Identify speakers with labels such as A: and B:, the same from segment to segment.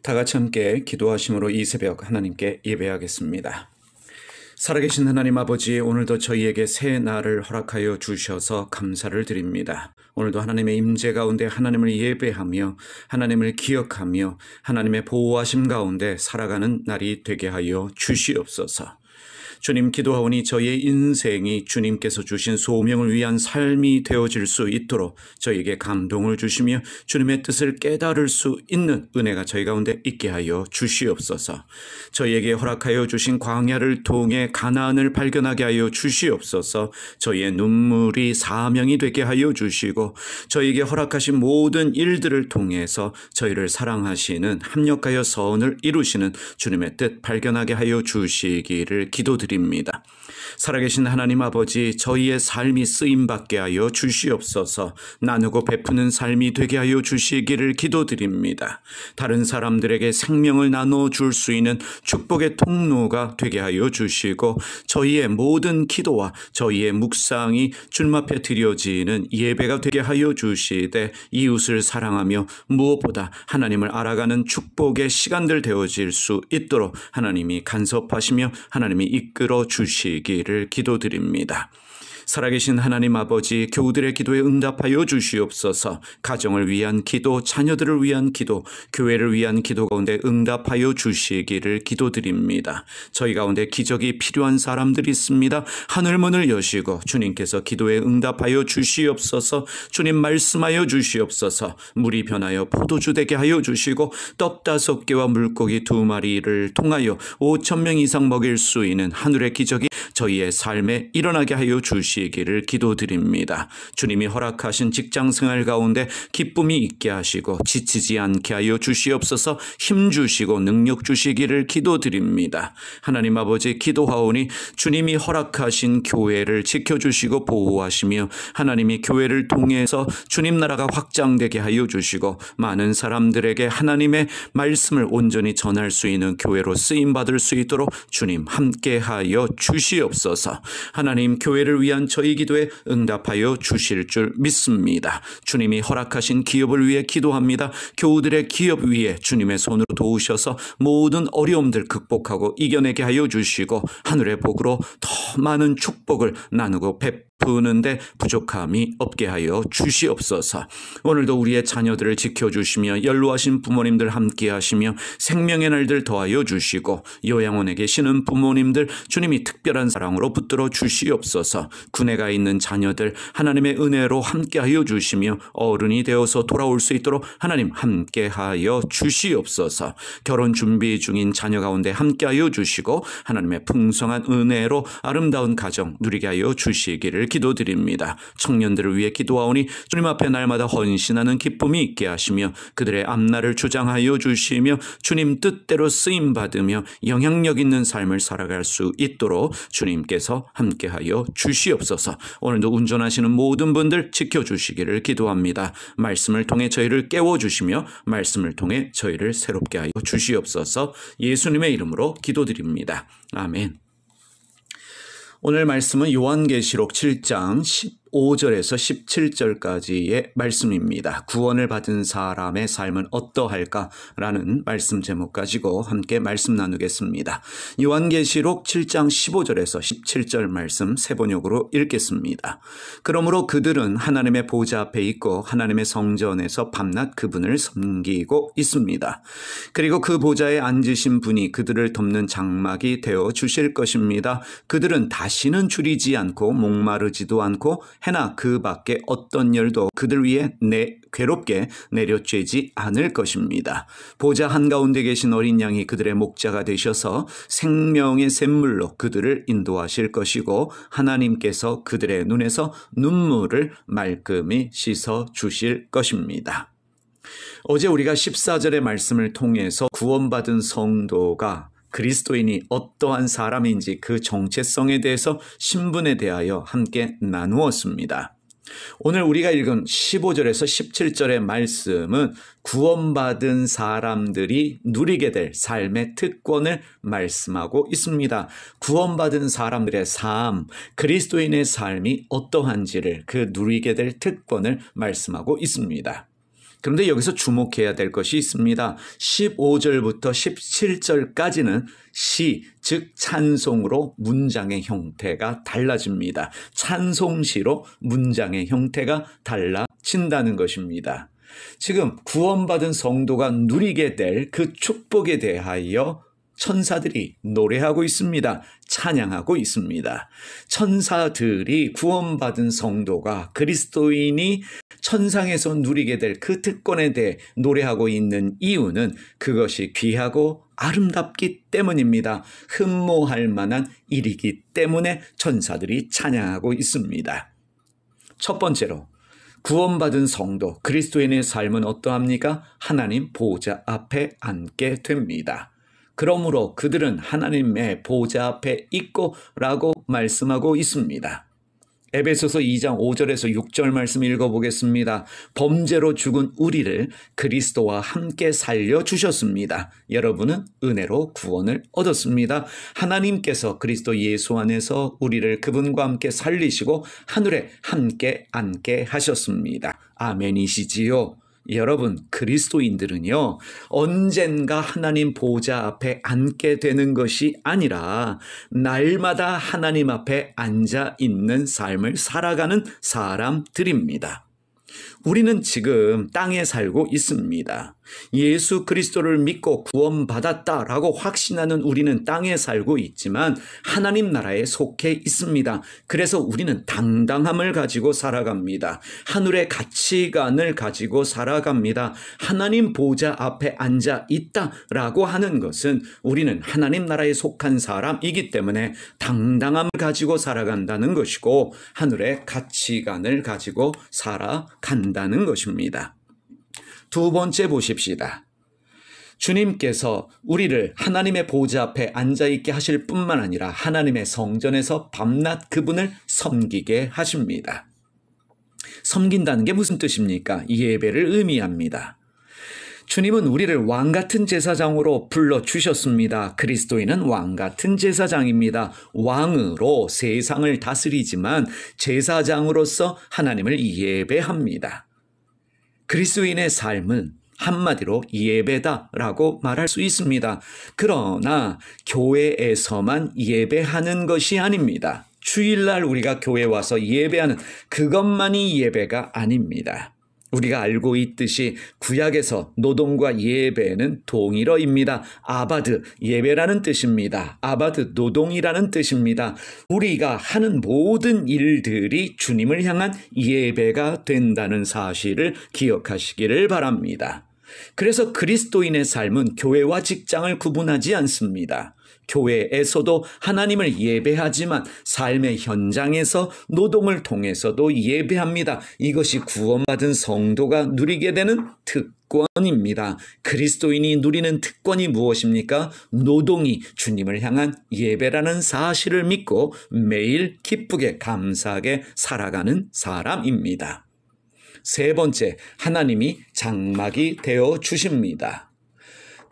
A: 다 같이 함께 기도하심으로 이 새벽 하나님께 예배하겠습니다. 살아계신 하나님 아버지, 오늘도 저희에게 새 날을 허락하여 주셔서 감사를 드립니다. 오늘도 하나님의 임재 가운데 하나님을 예배하며 하나님을 기억하며 하나님의 보호하심 가운데 살아가는 날이 되게 하여 주시옵소서. 주님, 기도하오니 저희의 인생이 주님께서 주신 소명을 위한 삶이 되어질 수 있도록 저희에게 감동을 주시며 주님의 뜻을 깨달을 수 있는 은혜가 저희 가운데 있게 하여 주시옵소서. 저희에게 허락하여 주신 광야를 통해 가나안을 발견하게 하여 주시옵소서. 저희의 눈물이 사명이 되게 하여 주시고 저희에게 허락하신 모든 일들을 통해서 저희를 사랑하시는, 합력하여 선을 이루시는 주님의 뜻 발견하게 하여 주시기를 기도드립니다. 살아계신 하나님 아버지, 저희의 삶이 쓰임받게 하여 주시옵소서. 나누고 베푸는 삶이 되게 하여 주시기를 기도드립니다. 다른 사람들에게 생명을 나눠줄 수 있는 축복의 통로가 되게 하여 주시고 저희의 모든 기도와 저희의 묵상이 주님 앞에 드려지는 예배가 되게 하여 주시되 이웃을 사랑하며 무엇보다 하나님을 알아가는 축복의 시간들 되어질 수 있도록 하나님이 간섭하시며 하나님이 이끌어 주시기를 기도드립니다. 살아계신 하나님 아버지, 교우들의 기도에 응답하여 주시옵소서. 가정을 위한 기도, 자녀들을 위한 기도, 교회를 위한 기도 가운데 응답하여 주시기를 기도드립니다. 저희 가운데 기적이 필요한 사람들이 있습니다. 하늘문을 여시고 주님께서 기도에 응답하여 주시옵소서. 주님 말씀하여 주시옵소서. 물이 변하여 포도주 되게 하여 주시고 떡 5개와 물고기 2마리를 통하여 5,000명 이상 먹일 수 있는 하늘의 기적이 저희의 삶에 일어나게 하여 주시기를 기도드립니다. 주님이 허락하신 직장생활 가운데 기쁨이 있게 하시고 지치지 않게 하여 주시옵소서. 힘 주시고 능력 주시기를 기도드립니다. 하나님 아버지, 기도하오니 주님이 허락하신 교회를 지켜주시고 보호하시며 하나님이 교회를 통해서 주님 나라가 확장되게 하여 주시고 많은 사람들에게 하나님의 말씀을 온전히 전할 수 있는 교회로 쓰임받을 수 있도록 주님 함께하여 주시옵소서. 하나님, 교회를 위한 저희 기도에 응답하여 주실 줄 믿습니다. 주님이 허락하신 기업을 위해 기도합니다. 교우들의 기업 위에 주님의 손으로 도우셔서 모든 어려움들 극복하고 이겨내게 하여 주시고 하늘의 복으로 더 많은 축복을 나누고 베푸는데 부족함이 없게 하여 주시옵소서. 오늘도 우리의 자녀들을 지켜주시며 연로하신 부모님들 함께 하시며 생명의 날들 더하여 주시고 요양원에 계시는 부모님들 주님이 특별한 사랑으로 붙들어 주시옵소서. 군에 가 있는 자녀들 하나님의 은혜로 함께 하여 주시며 어른이 되어서 돌아올 수 있도록 하나님 함께 하여 주시옵소서. 결혼 준비 중인 자녀 가운데 함께 하여 주시고 하나님의 풍성한 은혜로 아름다운 가정 누리게 하여 주시기를 기도드립니다. 청년들을 위해 기도하오니 주님 앞에 날마다 헌신하는 기쁨이 있게 하시며 그들의 앞날을 주장하여 주시며 주님 뜻대로 쓰임받으며 영향력 있는 삶을 살아갈 수 있도록 주님께서 함께하여 주시옵소서. 오늘도 운전하시는 모든 분들 지켜주시기를 기도합니다. 말씀을 통해 저희를 깨워주시며 말씀을 통해 저희를 새롭게 하여 주시옵소서. 예수님의 이름으로 기도드립니다. 아멘. 오늘 말씀은 요한계시록 7장 15절에서 17절까지의 말씀입니다. 구원을 받은 사람의 삶은 어떠할까라는 말씀 제목 가지고 함께 말씀 나누겠습니다. 요한계시록 7장 15절에서 17절 말씀 세 번역으로 읽겠습니다. 그러므로 그들은 하나님의 보좌 앞에 있고 하나님의 성전에서 밤낮 그분을 섬기고 있습니다. 그리고 그 보좌에 앉으신 분이 그들을 덮는 장막이 되어 주실 것입니다. 그들은 다시는 줄이지 않고 목마르지도 않고 해나 그 밖에 어떤 열도 그들 위에 괴롭게 내려쬐지 않을 것입니다. 보좌 한가운데 계신 어린 양이 그들의 목자가 되셔서 생명의 샘물로 그들을 인도하실 것이고 하나님께서 그들의 눈에서 눈물을 말끔히 씻어 주실 것입니다. 어제 우리가 14절의 말씀을 통해서 구원받은 성도가 그리스도인이 어떠한 사람인지 그 정체성에 대해서 신분에 대하여 함께 나누었습니다. 오늘 우리가 읽은 15절에서 17절의 말씀은 구원받은 사람들이 누리게 될 삶의 특권을 말씀하고 있습니다. 구원받은 사람들의 삶, 그리스도인의 삶이 어떠한지를 그 누리게 될 특권을 말씀하고 있습니다. 그런데 여기서 주목해야 될 것이 있습니다. 15절부터 17절까지는 시, 즉 찬송으로 문장의 형태가 달라집니다. 찬송시로 문장의 형태가 달라진다는 것입니다. 지금 구원받은 성도가 누리게 될 그 축복에 대하여 천사들이 노래하고 있습니다. 찬양하고 있습니다. 천사들이 구원받은 성도가 그리스도인이 천상에서 누리게 될 그 특권에 대해 노래하고 있는 이유는 그것이 귀하고 아름답기 때문입니다. 흠모할 만한 일이기 때문에 천사들이 찬양하고 있습니다. 첫 번째로 구원받은 성도, 그리스도인의 삶은 어떠합니까? 하나님 보좌 앞에 앉게 됩니다. 그러므로 그들은 하나님의 보좌 앞에 있고 라고 말씀하고 있습니다. 에베소서 2장 5절에서 6절 말씀 읽어보겠습니다. 범죄로 죽은 우리를 그리스도와 함께 살려주셨습니다. 여러분은 은혜로 구원을 얻었습니다. 하나님께서 그리스도 예수 안에서 우리를 그분과 함께 살리시고 하늘에 함께 앉게 하셨습니다. 아멘이시지요? 여러분, 그리스도인들은요, 언젠가 하나님 보좌 앞에 앉게 되는 것이 아니라 날마다 하나님 앞에 앉아 있는 삶을 살아가는 사람들입니다. 우리는 지금 땅에 살고 있습니다. 예수 그리스도를 믿고 구원받았다라고 확신하는 우리는 땅에 살고 있지만 하나님 나라에 속해 있습니다. 그래서 우리는 당당함을 가지고 살아갑니다. 하늘의 가치관을 가지고 살아갑니다. 하나님 보좌 앞에 앉아 있다라고 하는 것은 우리는 하나님 나라에 속한 사람이기 때문에 당당함을 가지고 살아간다는 것이고 하늘의 가치관을 가지고 살아간다는 것입니다. 두 번째 보십시다. 주님께서 우리를 하나님의 보좌 앞에 앉아있게 하실 뿐만 아니라 하나님의 성전에서 밤낮 그분을 섬기게 하십니다. 섬긴다는 게 무슨 뜻입니까? 예배를 의미합니다. 주님은 우리를 왕같은 제사장으로 불러주셨습니다. 그리스도인은 왕같은 제사장입니다. 왕으로 세상을 다스리지만 제사장으로서 하나님을 예배합니다. 그리스도인의 삶은 한마디로 예배다라고 말할 수 있습니다. 그러나 교회에서만 예배하는 것이 아닙니다. 주일날 우리가 교회에 와서 예배하는 그것만이 예배가 아닙니다. 우리가 알고 있듯이 구약에서 노동과 예배는 동일어입니다. 아바드, 예배라는 뜻입니다. 아바드, 노동이라는 뜻입니다. 우리가 하는 모든 일들이 주님을 향한 예배가 된다는 사실을 기억하시기를 바랍니다. 그래서 그리스도인의 삶은 교회와 직장을 구분하지 않습니다. 교회에서도 하나님을 예배하지만 삶의 현장에서 노동을 통해서도 예배합니다. 이것이 구원받은 성도가 누리게 되는 특권입니다. 그리스도인이 누리는 특권이 무엇입니까? 노동이 주님을 향한 예배라는 사실을 믿고 매일 기쁘게 감사하게 살아가는 사람입니다. 세 번째, 하나님이 장막이 되어 주십니다.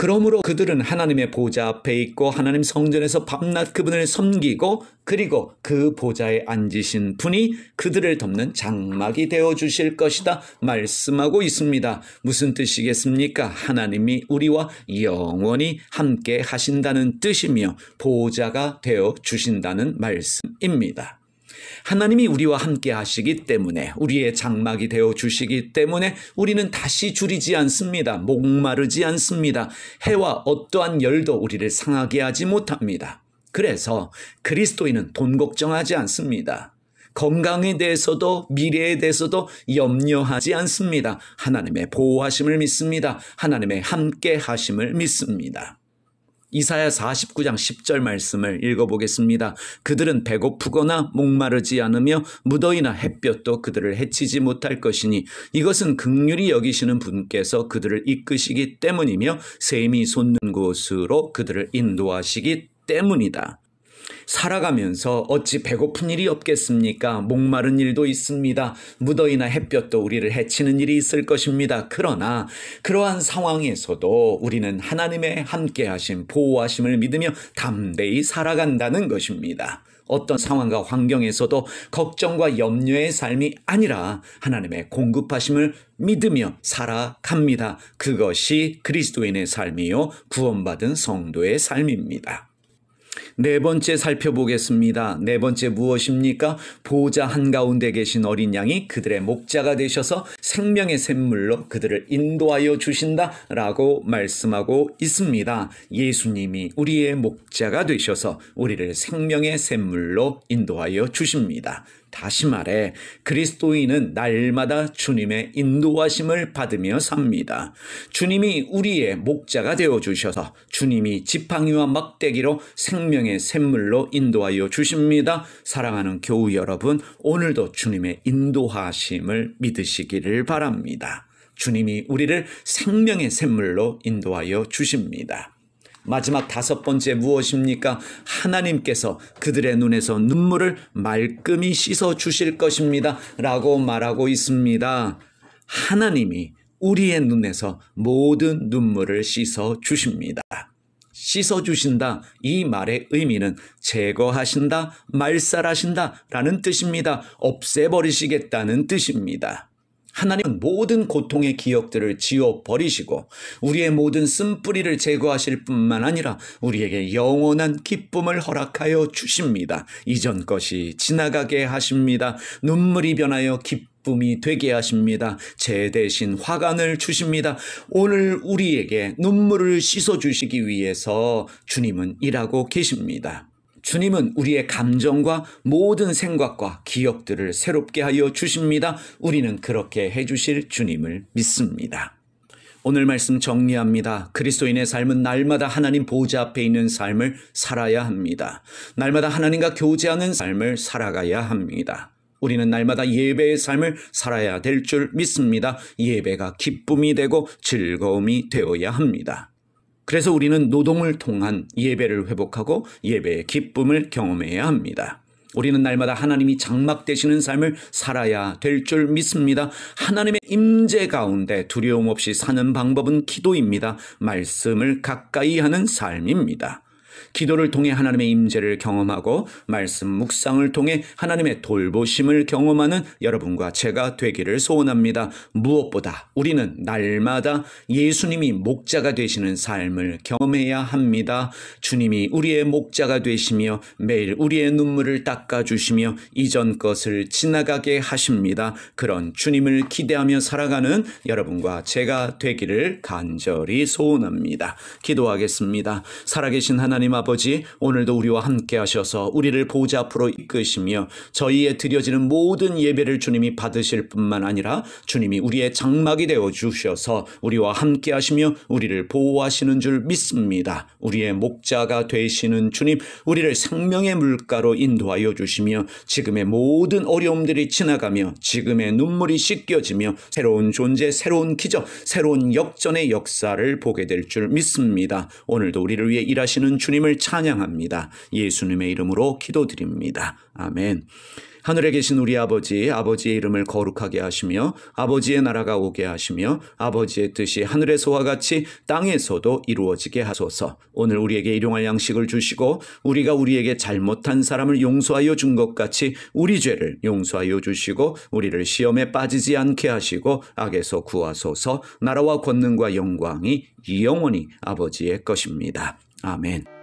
A: 그러므로 그들은 하나님의 보좌 앞에 있고 하나님 성전에서 밤낮 그분을 섬기고 그리고 그 보좌에 앉으신 분이 그들을 덮는 장막이 되어 주실 것이다 말씀하고 있습니다. 무슨 뜻이겠습니까? 하나님이 우리와 영원히 함께 하신다는 뜻이며 보좌가 되어 주신다는 말씀입니다. 하나님이 우리와 함께 하시기 때문에 우리의 장막이 되어 주시기 때문에 우리는 다시 줄이지 않습니다. 목마르지 않습니다. 해와 어떠한 열도 우리를 상하게 하지 못합니다. 그래서 그리스도인은 돈 걱정하지 않습니다. 건강에 대해서도 미래에 대해서도 염려하지 않습니다. 하나님의 보호하심을 믿습니다. 하나님의 함께 하심을 믿습니다. 이사야 49장 10절 말씀을 읽어보겠습니다. 그들은 배고프거나 목마르지 않으며 무더위나 햇볕도 그들을 해치지 못할 것이니 이것은 긍휼히 여기시는 분께서 그들을 이끄시기 때문이며 샘이 솟는 곳으로 그들을 인도하시기 때문이다. 살아가면서 어찌 배고픈 일이 없겠습니까? 목마른 일도 있습니다. 무더위나 햇볕도 우리를 해치는 일이 있을 것입니다. 그러나 그러한 상황에서도 우리는 하나님의 함께하심, 보호하심을 믿으며 담대히 살아간다는 것입니다. 어떤 상황과 환경에서도 걱정과 염려의 삶이 아니라 하나님의 공급하심을 믿으며 살아갑니다. 그것이 그리스도인의 삶이요 구원받은 성도의 삶입니다. 네 번째 살펴보겠습니다. 네 번째 무엇입니까? 보좌 한가운데 계신 어린 양이 그들의 목자가 되셔서 생명의 샘물로 그들을 인도하여 주신다라고 말씀하고 있습니다. 예수님이 우리의 목자가 되셔서 우리를 생명의 샘물로 인도하여 주십니다. 다시 말해 그리스도인은 날마다 주님의 인도하심을 받으며 삽니다. 주님이 우리의 목자가 되어주셔서 주님이 지팡이와 막대기로 생명의 샘물로 인도하여 주십니다. 사랑하는 교우 여러분, 오늘도 주님의 인도하심을 믿으시기를 바랍니다. 주님이 우리를 생명의 샘물로 인도하여 주십니다. 마지막 다섯 번째 무엇입니까? 하나님께서 그들의 눈에서 눈물을 말끔히 씻어 주실 것입니다 라고 말하고 있습니다. 하나님이 우리의 눈에서 모든 눈물을 씻어 주십니다. 씻어 주신다, 이 말의 의미는 제거하신다, 말살하신다 라는 뜻입니다. 없애버리시겠다는 뜻입니다. 하나님은 모든 고통의 기억들을 지워버리시고 우리의 모든 쓴뿌리를 제거하실 뿐만 아니라 우리에게 영원한 기쁨을 허락하여 주십니다. 이전 것이 지나가게 하십니다. 눈물이 변하여 기쁨이 되게 하십니다. 제 대신 화관을 주십니다. 오늘 우리에게 눈물을 씻어주시기 위해서 주님은 일하고 계십니다. 주님은 우리의 감정과 모든 생각과 기억들을 새롭게 하여 주십니다. 우리는 그렇게 해주실 주님을 믿습니다. 오늘 말씀 정리합니다. 그리스도인의 삶은 날마다 하나님 보좌 앞에 있는 삶을 살아야 합니다. 날마다 하나님과 교제하는 삶을 살아가야 합니다. 우리는 날마다 예배의 삶을 살아야 될 줄 믿습니다. 예배가 기쁨이 되고 즐거움이 되어야 합니다. 그래서 우리는 노동을 통한 예배를 회복하고 예배의 기쁨을 경험해야 합니다. 우리는 날마다 하나님이 장막 되시는 삶을 살아야 될 줄 믿습니다. 하나님의 임재 가운데 두려움 없이 사는 방법은 기도입니다. 말씀을 가까이 하는 삶입니다. 기도를 통해 하나님의 임재를 경험하고 말씀 묵상을 통해 하나님의 돌보심을 경험하는 여러분과 제가 되기를 소원합니다. 무엇보다 우리는 날마다 예수님이 목자가 되시는 삶을 경험해야 합니다. 주님이 우리의 목자가 되시며 매일 우리의 눈물을 닦아주시며 이전 것을 지나가게 하십니다. 그런 주님을 기대하며 살아가는 여러분과 제가 되기를 간절히 소원합니다. 기도하겠습니다. 살아계신 하나님 아버지, 오늘도 우리와 함께 하셔서 우리를 보좌 앞으로 이끄시며 저희의 드려지는 모든 예배를 주님이 받으실 뿐만 아니라 주님이 우리의 장막이 되어 주셔서 우리와 함께 하시며 우리를 보호하시는 줄 믿습니다. 우리의 목자가 되시는 주님, 우리를 생명의 물가로 인도하여 주시며 지금의 모든 어려움들이 지나가며 지금의 눈물이 씻겨지며 새로운 존재, 새로운 기적, 새로운 역전의 역사를 보게 될 줄 믿습니다. 오늘도 우리를 위해 일하시는 주님을 찬양합니다. 예수님의 이름으로 기도드립니다. 아멘. 하늘에 계신 우리 아버지, 아버지의 이름을 거룩하게 하시며 아버지의 나라가 오게 하시며 아버지의 뜻이 하늘에서와 같이 땅에서도 이루어지게 하소서. 오늘 우리에게 일용할 양식을 주시고 우리가 우리에게 잘못한 사람을 용서하여 준 것 같이 우리 죄를 용서하여 주시고 우리를 시험에 빠지지 않게 하시고 악에서 구하소서. 나라와 권능과 영광이 영원히 아버지의 것입니다. 아멘.